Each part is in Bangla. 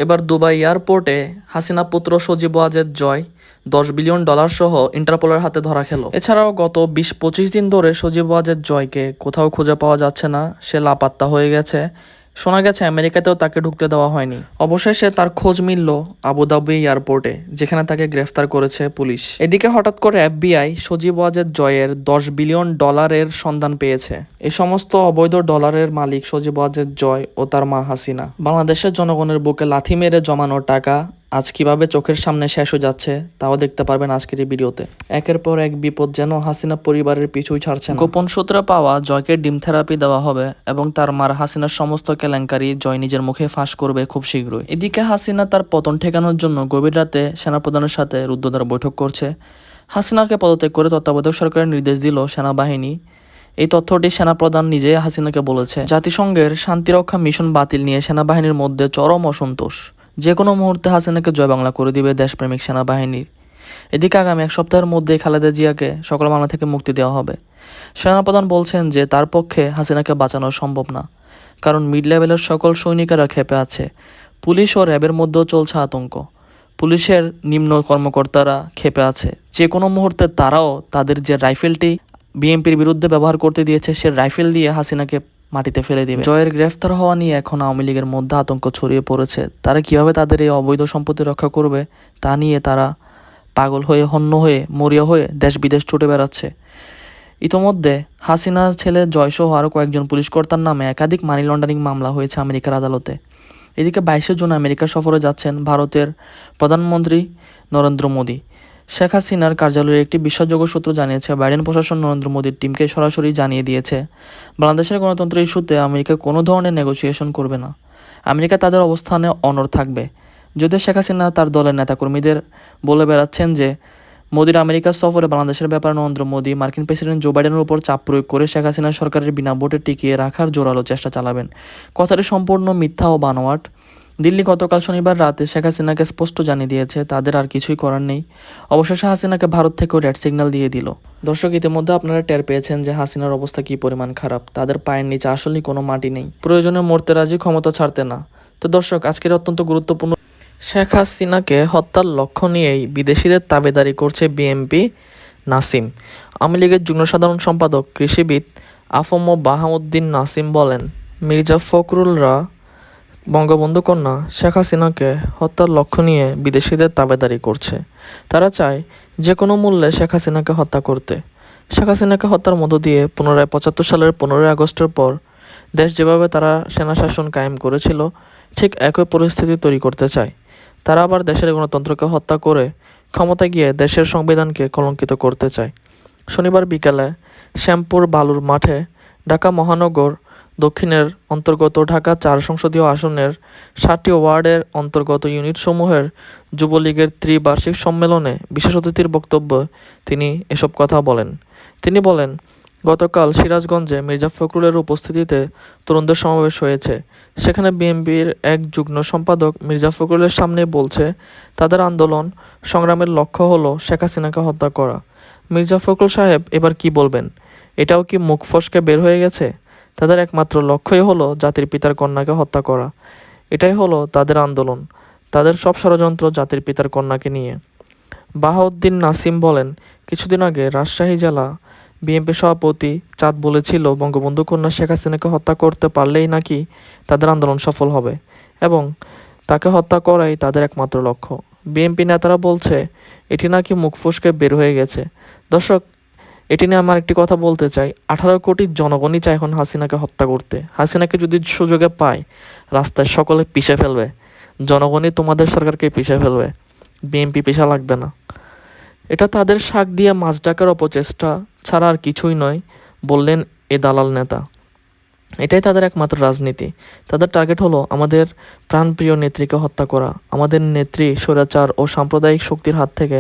এবার দুবাই এয়ারপোর্টে হাসিনা পুত্র সজীব ওয়াজেদ জয় $10 বিলিয়ন সহ ইন্টারপোলের হাতে ধরা খেল। এছাড়াও গত 20-25 দিন ধরে সজীব ওয়াজেদ জয়কে কোথাও খুঁজে পাওয়া যাচ্ছে না, সে লাপাত্তা হয়ে গেছে। শোনা গেছে আমেরিকাতেও তাকে ঢুকতে দেওয়া হয়নি। অবশেষে তার খোঁজ মিলল আবুধাবি এয়ারপোর্টে, যেখানে তাকে গ্রেফতার করেছে পুলিশ। এদিকে হঠাৎ করে এফবিআই সজীব ওয়াজেদ জয়ের $10 বিলিয়ন সন্ধান পেয়েছে। এই সমস্ত অবৈধ ডলারের মালিক সজীব ওয়াজেদ জয় ও তার মা হাসিনা। বাংলাদেশের জনগণের বুকে লাথি মেরে জমানো টাকা আজ কিভাবে চোখের সামনে শেষ হয়ে যাচ্ছে তাও দেখতে পারবেন আজকের এই ভিডিওতে। একের পর এক বিপদ যেন হাসিনা পরিবারের পিছুই ছাড়ছে না। গোপন সূত্রে পাওয়া জয়কে ডিম থেরাপি দেওয়া হবে এবং তার মার হাসিনার সমস্ত কেলেঙ্কারি জয় নিজের মুখে ফাঁস করবে খুব শীঘ্রই। এদিকে হাসিনা তার পতন ঠেকানোর জন্য গভীর রাতে সেনাপ্রধানের সাথে রুদ্ধদ্বার বৈঠক করছে। হাসিনাকে পদত্যাগ করে তত্ত্বাবধায়ক সরকারের নির্দেশ দিল সেনাবাহিনী। এই তথ্যটি সেনাপ্রধান নিজেই হাসিনাকে বলেছে। জাতিসংঘের শান্তিরক্ষা মিশন বাতিল নিয়ে সেনাবাহিনীর মধ্যে চরম অসন্তোষ। যে কোনো মুহূর্তে হাসিনাকে জয় বাংলা করে দিবে দেশপ্রেমিক সেনাবাহিনী। এদিকে আগামী এক সপ্তাহের মধ্যেই খালেদা জিয়াকে সকল মামলা থেকে মুক্তি দেওয়া হবে। সেনাপ্রধান বলছেন যে তার পক্ষে হাসিনাকে বাঁচানো সম্ভব না, কারণ মিড লেভেলের সকল সৈনিকেরা ক্ষেপে আছে। পুলিশ ও র্যাবের মধ্যেও চলছে আতঙ্ক। পুলিশের নিম্ন কর্মকর্তারা ক্ষেপে আছে। যে কোনো মুহূর্তে তারাও তাদের যে রাইফেলটি বিএনপির বিরুদ্ধে ব্যবহার করতে দিয়েছে সে রাইফেল দিয়ে হাসিনাকে মাটিতে ফেলে দিবে। জয়ের গ্রেফতার হওয়া নিয়ে এখন আওয়ামী লীগের মধ্যে আতঙ্ক ছড়িয়ে পড়েছে। তারা কিভাবে তাদের এই অবৈধ সম্পত্তি রক্ষা করবে তা নিয়ে তারা পাগল হয়ে, হন্য হয়ে, মরিয়া হয়ে দেশ বিদেশ ছুটে বেড়াচ্ছে। ইতোমধ্যে হাসিনার ছেলে জয়সহ আরও কয়েকজন পুলিশ কর্তার নামে একাধিক মানি লন্ডারিং মামলা হয়েছে আমেরিকার আদালতে। এদিকে 22 জুন আমেরিকা সফরে যাচ্ছেন ভারতের প্রধানমন্ত্রী নরেন্দ্র মোদী। শেখ হাসিনার কার্যালয়ের একটি বিশ্বাসযোগ্য সূত্র জানিয়েছে, বাইডেন প্রশাসন নরেন্দ্র মোদীর টিমকে সরাসরি জানিয়ে দিয়েছে বাংলাদেশের গণতন্ত্র ইস্যুতে আমেরিকা কোনো ধরনের নেগোসিয়েশন করবে না। আমেরিকা তাদের অবস্থানে অনড় থাকবে। যদিও শেখ হাসিনা তার দলের নেতাকর্মীদের বলে বেড়াচ্ছেন যে মোদীর আমেরিকা সফরে বাংলাদেশের ব্যাপারে নরেন্দ্র মোদী মার্কিন প্রেসিডেন্ট জো বাইডেনের উপর চাপ প্রয়োগ করে শেখ হাসিনা সরকারের বিনা ভোটে টিকিয়ে রাখার জোরালো চেষ্টা চালাবেন। কথাটি সম্পূর্ণ মিথ্যা ও বানোয়াট। দিল্লি গতকাল শনিবার রাতে শেখ হাসিনাকে স্পষ্ট জানিয়ে দিয়েছে তাদের আর কিছুই করার নেই। অবশেষে হাসিনাকে ভারত থেকেও রেড সিগন্যাল দিয়ে দিল। দর্শক, ইতিমধ্যে আপনারা টের পেয়েছেন যে হাসিনার অবস্থা কী পরিমাণ খারাপ। তাদের পায়ের নিচে আসলেই কোনো মাটি নেই। প্রয়োজনে মরতে রাজি, ক্ষমতা ছাড়তে না। তো দর্শক, আজকের অত্যন্ত গুরুত্বপূর্ণ শেখ হাসিনাকে হত্যার লক্ষ্য নিয়েই বিদেশিদের তাবেদারি করছে বিএনপি নাসিম। আওয়ামী লীগের যুগ্ম সাধারণ সম্পাদক কৃষিবিদ আফম বাহাউদ্দিন নাসিম বলেন, মির্জা ফখরুলরা বঙ্গবন্ধু কন্যা শেখ হাসিনাকে হত্যার লক্ষ্য নিয়ে বিদেশিদের তাবেদারি করছে। তারা চায় যে কোনো মূল্যে শেখ হাসিনাকে হত্যা করতে। শেখ হাসিনাকে হত্যার মধ্য দিয়ে পুনরায় 75 সালের 15ই আগস্টের পর দেশ যেভাবে তারা সেনাশাসন কায়েম করেছিল ঠিক একই পরিস্থিতি তৈরি করতে চায়। তারা আবার দেশের গণতন্ত্রকে হত্যা করে ক্ষমতায় গিয়ে দেশের সংবিধানকে কলঙ্কিত করতে চায়। শনিবার বিকালে শ্যামপুর বালুর মাঠে ঢাকা মহানগর দক্ষিণের অন্তর্গত ঢাকা 4 সংসদীয় আসনের 7টি ওয়ার্ডের অন্তর্গত ইউনিটসমূহের যুবলীগের ত্রিবার্ষিক সম্মেলনে বিশেষ অতিথির বক্তব্যে তিনি এসব কথা বলেন। তিনি বলেন, গতকাল সিরাজগঞ্জে মির্জা ফখরুলের উপস্থিতিতে তরুণদের সমাবেশ হয়েছে। সেখানে বিএনপির এক যুগ্ম সম্পাদক মির্জা ফখরুলের সামনে বলছে তাদের আন্দোলন সংগ্রামের লক্ষ্য হলো শেখ হাসিনাকে হত্যা করা। মির্জা ফখরুল সাহেব এবার কি বলবেন? এটাও কি মুখ ফসকে বের হয়ে গেছে? তাদের একমাত্র লক্ষ্যই হলো জাতির পিতার কন্যাকে হত্যা করা। এটাই হলো তাদের আন্দোলন। তাদের সব ষড়যন্ত্র জাতির পিতার কন্যাকে নিয়ে। বাহাউদ্দিন নাসিম বলেন, কিছুদিন আগে রাজশাহী জেলা বিএনপি সভাপতি চাঁদ বলেছিল বঙ্গবন্ধু কন্যা শেখ হাসিনাকে হত্যা করতে পারলেই নাকি তাদের আন্দোলন সফল হবে এবং তাকে হত্যা করাই তাদের একমাত্র লক্ষ্য। বিএনপি নেতারা বলছে এটি নাকি মুখ ফসকে বের হয়ে গেছে। দর্শক, এটি নিয়ে আমার একটি কথা বলতে চাই। 18 কোটি জনগণই চায় এখন হাসিনাকে হত্যা করতে। হাসিনাকে যদি সুযোগে পায় রাস্তায় সকলে পিষে ফেলবে। জনগণই তোমাদের সরকারকে পিষে ফেলবে, বিএনপি পিষা লাগবে না। এটা তাদের শাক দিয়ে মাছ ডাকার অপচেষ্টা ছাড়া আর কিছুই নয়, বললেন এ দালাল নেতা। এটাই তাদের একমাত্র রাজনীতি। তাদের টার্গেট হলো আমাদের প্রাণপ্রিয় নেত্রীকে হত্যা করা। আমাদের নেত্রী স্বৈরাচার ও সাম্প্রদায়িক শক্তির হাত থেকে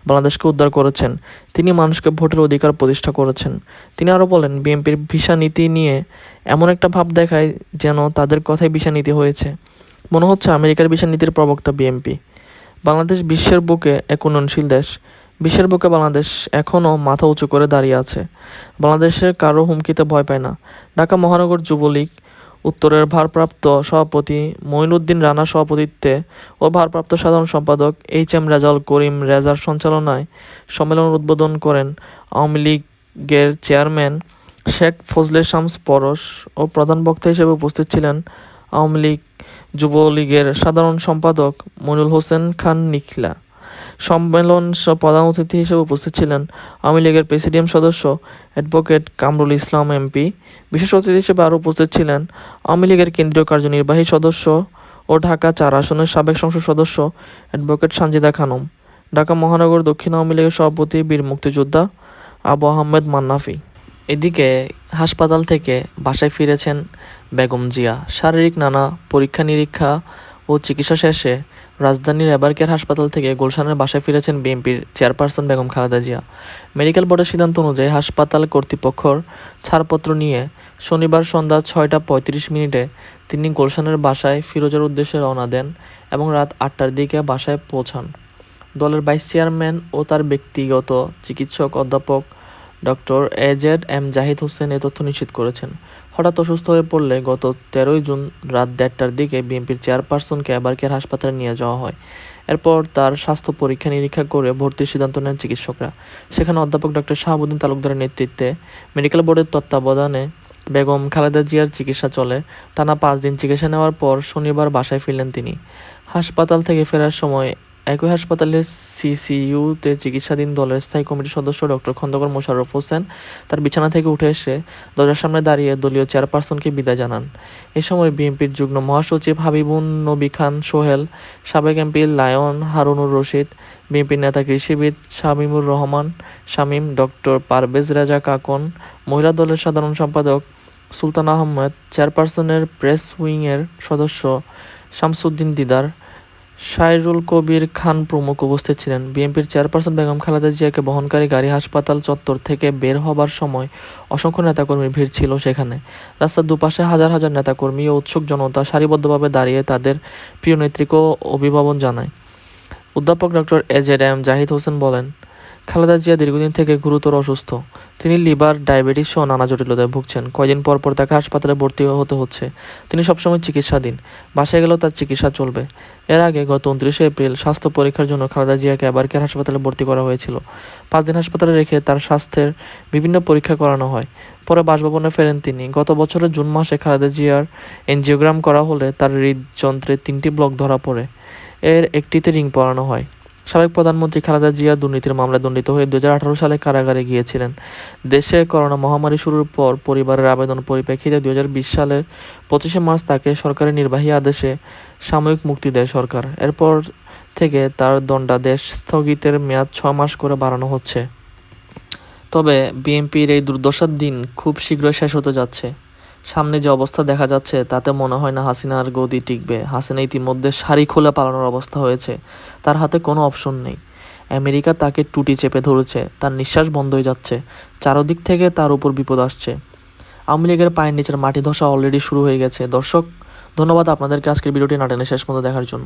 বাংলাদেশকে উদ্ধার করেছেন। তিনি মানুষকে ভোটের অধিকার প্রতিষ্ঠা করেছেন। তিনি আরও বলেন, বিএনপির ভিসা নীতি নিয়ে এমন একটা ভাব দেখায় যেন তাদের কথাই ভিসা নীতি হয়েছে। মনে হচ্ছে আমেরিকার ভিসা নীতির প্রবক্তা বিএনপি। বাংলাদেশ বিশ্বের বুকে এক উন্নয়নশীল দেশ। বিশ্বের বুকে বাংলাদেশ এখনও মাথা উঁচু করে দাঁড়িয়ে আছে। বাংলাদেশের কারো হুমকিতে ভয় পায় না। ঢাকা মহানগর যুবলীগ উত্তরের ভারপ্রাপ্ত সভাপতি মঈনুদ্দিন রানার সভাপতিত্বে ও ভারপ্রাপ্ত সাধারণ সম্পাদক এইচ.এম. রেজাউল করিম রেজার সঞ্চালনায় সম্মেলন উদ্বোধন করেন আওয়ামী লীগের চেয়ারম্যান শেখ ফজলে শামস পরশ ও প্রধান বক্তা হিসেবে উপস্থিত ছিলেন আওয়ামী লীগ যুবলীগের সাধারণ সম্পাদক মনিরুল হোসেন খান নিখিলা। সম্মেলন প্রধান অতিথি হিসেবে উপস্থিত ছিলেন আওয়ামী লীগের প্রেসিডিয়াম সদস্য অ্যাডভোকেট কামরুল ইসলাম এমপি। বিশেষ অতিথি হিসেবে আরও উপস্থিত ছিলেন আওয়ামী লীগের কেন্দ্রীয় কার্যনির্বাহী সদস্য ও ঢাকা ৪ আসনের সাবেক সংসদ সদস্য অ্যাডভোকেট সানজিদা খানম, ঢাকা মহানগর দক্ষিণ আওয়ামী লীগের সভাপতি বীর মুক্তিযোদ্ধা আবু আহমেদ মান্নাফি। এদিকে হাসপাতাল থেকে বাসায় ফিরেছেন বেগম জিয়া। শারীরিক নানা পরীক্ষা নিরীক্ষা ও চিকিৎসা শেষে রাজধানীর এবারকেয়ার হাসপাতাল থেকে গুলশানের বাসায় ফিরেছেন বিএনপির চেয়ারপারসন বেগম খালেদা জিয়া। মেডিকেল বোর্ডের সিদ্ধান্ত অনুযায়ী হাসপাতাল কর্তৃপক্ষের ছাড়পত্র নিয়ে শনিবার সন্ধ্যা ৬টা ৩৫ মিনিটে তিনি গুলশানের বাসায় ফিরোজের উদ্দেশ্যে রওনা দেন এবং রাত ৮টার দিকে বাসায় পৌঁছান। দলের ভাইস চেয়ারম্যান ও তার ব্যক্তিগত চিকিৎসক অধ্যাপক ডক্টর এজেড.এম. জাহিদ হোসেন এ তথ্য নিশ্চিত করেছেন। হঠাৎ অসুস্থ হয়ে পড়লে গত ১৩ জুন রাত ১:৩০টার দিকে বিএনপির চেয়ারপারসনকে এবারকেয়ার হাসপাতালে নিয়ে যাওয়া হয়। এরপর তার স্বাস্থ্য পরীক্ষা নিরীক্ষা করে ভর্তির সিদ্ধান্ত নেন চিকিৎসকরা। সেখানে অধ্যাপক ডক্টর শাহাবুদ্দিন তালুকদারের নেতৃত্বে মেডিকেল বোর্ডের তত্ত্বাবধানে বেগম খালেদা জিয়ার চিকিৎসা চলে। টানা ৫ দিন চিকিৎসা নেওয়ার পর শনিবার বাসায় ফিরলেন তিনি। হাসপাতাল থেকে ফেরার সময় একই হাসপাতালের সিসিইউতে চিকিৎসাধীন দলের স্থায়ী কমিটির সদস্য ডক্টর খন্দকার মোশাররফ হোসেন তার বিছানা থেকে উঠে এসে দরজার সামনে দাঁড়িয়ে দলীয় চেয়ারপারসনকে বিদায় জানান। এ সময় বিএনপির যুগ্ম মহাসচিব হাবিবুন নবী খান সোহেল, সাবেক এমপি লায়ন হারুনুর রশিদ, বিএনপির নেতা কৃষিবিদ শামীমুর রহমান শামীম, ডক্টর পারভেজ রেজা কাকন, মহিলা দলের সাধারণ সম্পাদক সুলতান আহমেদ, চেয়ারপারসনের প্রেস উইংয়ের সদস্য শামসুদ্দিন দিদার, সাইরুল কবির খান প্রমুখ উপস্থিত ছিলেন। বিএনপির চেয়ারপারসন বেগম খালেদা জিয়াকে বহনকারী গাড়ি হাসপাতাল চত্বর থেকে বের হবার সময় অসংখ্য নেতাকর্মীর ভিড় ছিল সেখানে। রাস্তার দুপাশে হাজার হাজার নেতাকর্মী ও উৎসুক জনতা সারিবদ্ধভাবে দাঁড়িয়ে তাদের প্রিয় নেত্রীকে অভিবাদন জানায়। অধ্যাপক ডক্টর এজেড.এম. জাহিদ হোসেন বলেন, খালেদা জিয়া দীর্ঘদিন থেকে গুরুতর অসুস্থ। তিনি লিভার, ডায়াবেটিস সহ নানা জটিলতায় ভুগছেন। কয়দিন পর পর তাকে হাসপাতালে ভর্তি হতে হচ্ছে। তিনি সবসময় চিকিৎসাধীন। বাসায় গেলেও তার চিকিৎসা চলবে। এর আগে গত ২৯শে এপ্রিল স্বাস্থ্য পরীক্ষার জন্য খালেদা জিয়াকে এবারকেয়ার হাসপাতালে ভর্তি করা হয়েছিল। ৫ দিন হাসপাতালে রেখে তার স্বাস্থ্যের বিভিন্ন পরীক্ষা করানো হয়। পরে বাসভবনে ফেরেন তিনি। গত বছরের জুন মাসে খালেদা জিয়ার এনজিওগ্রাম করা হলে তার হৃদযন্ত্রে ৩টি ব্লক ধরা পড়ে। এর একটিতে রিং পরানো হয়। সাবেক প্রধানমন্ত্রী খালেদা জিয়া দুর্নীতির মামলায় দণ্ডিত হয়ে ২০১৮ সালে কারাগারে গিয়েছিলেন। দেশে করোনা মহামারী শুরুর পর পরিবারের আবেদন পরিপ্রেক্ষিতে ২০২০ সালের ২৫শে মার্চ তাকে সরকারি নির্বাহী আদেশে সাময়িক মুক্তি দেয় সরকার। এরপর থেকে তার দণ্ডাদেশ স্থগিতের মেয়াদ ৬ মাস করে বাড়ানো হচ্ছে। তবে বিএনপির এই দুর্দশার দিন খুব শীঘ্রই শেষ হতে যাচ্ছে। সামনে যে অবস্থা দেখা যাচ্ছে তাতে মনে হয় না হাসিনার গদি টিকবে। হাসিনা ইতিমধ্যে শাড়ি খুলে পালানোর অবস্থা হয়েছে। তার হাতে কোনো অপশন নেই। আমেরিকা তাকে টুটি চেপে ধরেছে। তার নিঃশ্বাস বন্ধ হয়ে যাচ্ছে। চারদিক থেকে তার উপর বিপদ আসছে। আওয়ামী লীগের পায়ের নিচের মাটি ধসা অলরেডি শুরু হয়ে গেছে। দর্শক, ধন্যবাদ আপনাদেরকে আজকের ভিডিওটি না টেনে শেষ পর্যন্ত দেখার জন্য।